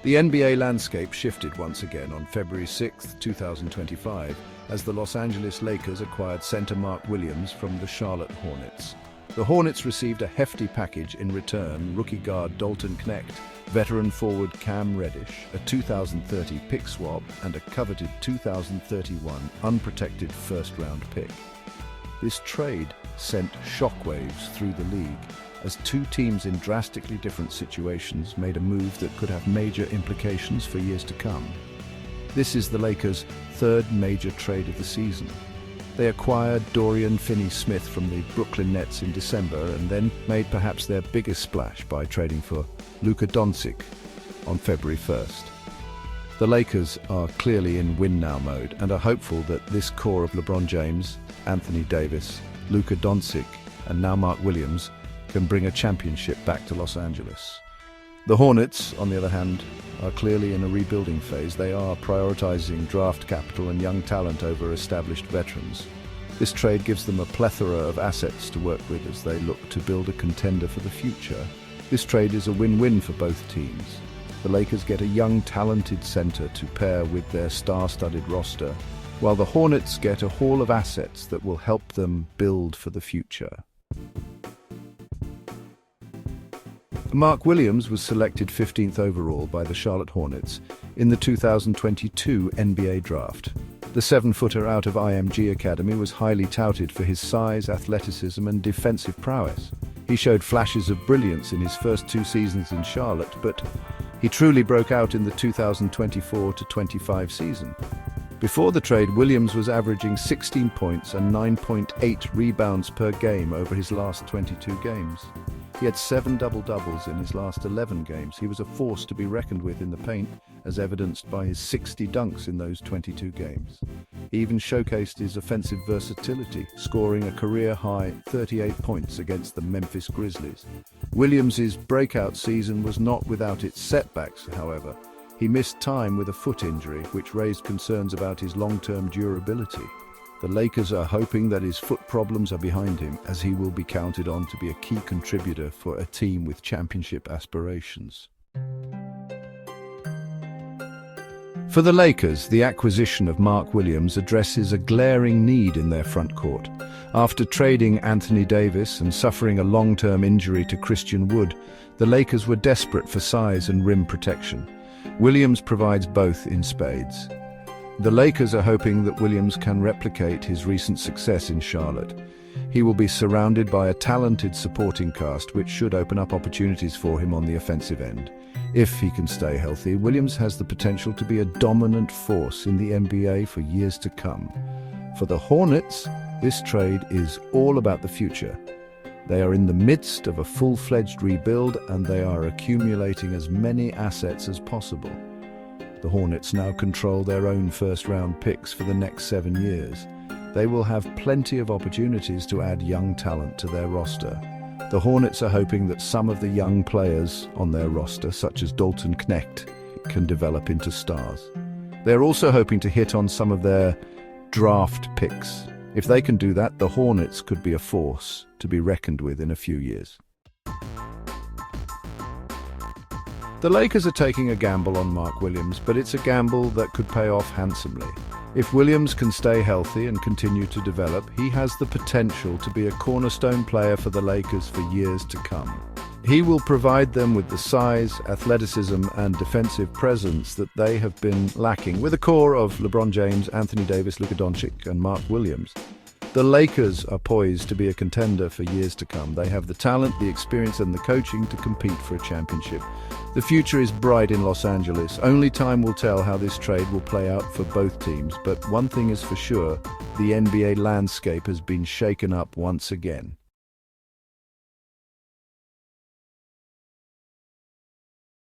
The NBA landscape shifted once again on February 6, 2025, as the Los Angeles Lakers acquired center Mark Williams from the Charlotte Hornets. The Hornets received a hefty package in return: rookie guard Dalton Knecht, veteran forward Cam Reddish, a 2030 pick swap, and a coveted 2031 unprotected first-round pick. This trade sent shockwaves through the league, as two teams in drastically different situations made a move that could have major implications for years to come. This is the Lakers' third major trade of the season. They acquired Dorian Finney-Smith from the Brooklyn Nets in December and then made perhaps their biggest splash by trading for Luka Doncic on February 1st. The Lakers are clearly in win-now mode and are hopeful that this core of LeBron James, Anthony Davis, Luka Doncic, and now Mark Williams can bring a championship back to Los Angeles. The Hornets, on the other hand, are clearly in a rebuilding phase. They are prioritizing draft capital and young talent over established veterans. This trade gives them a plethora of assets to work with as they look to build a contender for the future. This trade is a win-win for both teams. The Lakers get a young, talented center to pair with their star-studded roster, while the Hornets get a haul of assets that will help them build for the future. Mark Williams was selected 15th overall by the Charlotte Hornets in the 2022 NBA draft. The 7-footer out of IMG Academy was highly touted for his size, athleticism, and defensive prowess. He showed flashes of brilliance in his first 2 seasons in Charlotte, but he truly broke out in the 2024-25 season. Before the trade, Williams was averaging 16 points and 9.8 rebounds per game over his last 22 games. He had 7 double-doubles in his last 11 games. He was a force to be reckoned with in the paint, as evidenced by his 60 dunks in those 22 games. He even showcased his offensive versatility, scoring a career-high 38 points against the Memphis Grizzlies. Williams's breakout season was not without its setbacks, however. He missed time with a foot injury, which raised concerns about his long-term durability. The Lakers are hoping that his foot problems are behind him, as he will be counted on to be a key contributor for a team with championship aspirations. For the Lakers, the acquisition of Mark Williams addresses a glaring need in their front court. After trading Anthony Davis and suffering a long-term injury to Christian Wood, the Lakers were desperate for size and rim protection. Williams provides both in spades. The Lakers are hoping that Williams can replicate his recent success in Charlotte. He will be surrounded by a talented supporting cast, which should open up opportunities for him on the offensive end. If he can stay healthy, Williams has the potential to be a dominant force in the NBA for years to come. For the Hornets, this trade is all about the future. They are in the midst of a full-fledged rebuild, and they are accumulating as many assets as possible. The Hornets now control their own first-round picks for the next 7 years. They will have plenty of opportunities to add young talent to their roster. The Hornets are hoping that some of the young players on their roster, such as Dalton Knecht, can develop into stars. They're also hoping to hit on some of their draft picks. If they can do that, the Hornets could be a force to be reckoned with in a few years. The Lakers are taking a gamble on Mark Williams, but it's a gamble that could pay off handsomely. If Williams can stay healthy and continue to develop, he has the potential to be a cornerstone player for the Lakers for years to come. He will provide them with the size, athleticism, and defensive presence that they have been lacking, with a core of LeBron James, Anthony Davis, Luka Doncic, and Mark Williams. The Lakers are poised to be a contender for years to come. They have the talent, the experience, and the coaching to compete for a championship. The future is bright in Los Angeles. Only time will tell how this trade will play out for both teams, but one thing is for sure: the NBA landscape has been shaken up once again.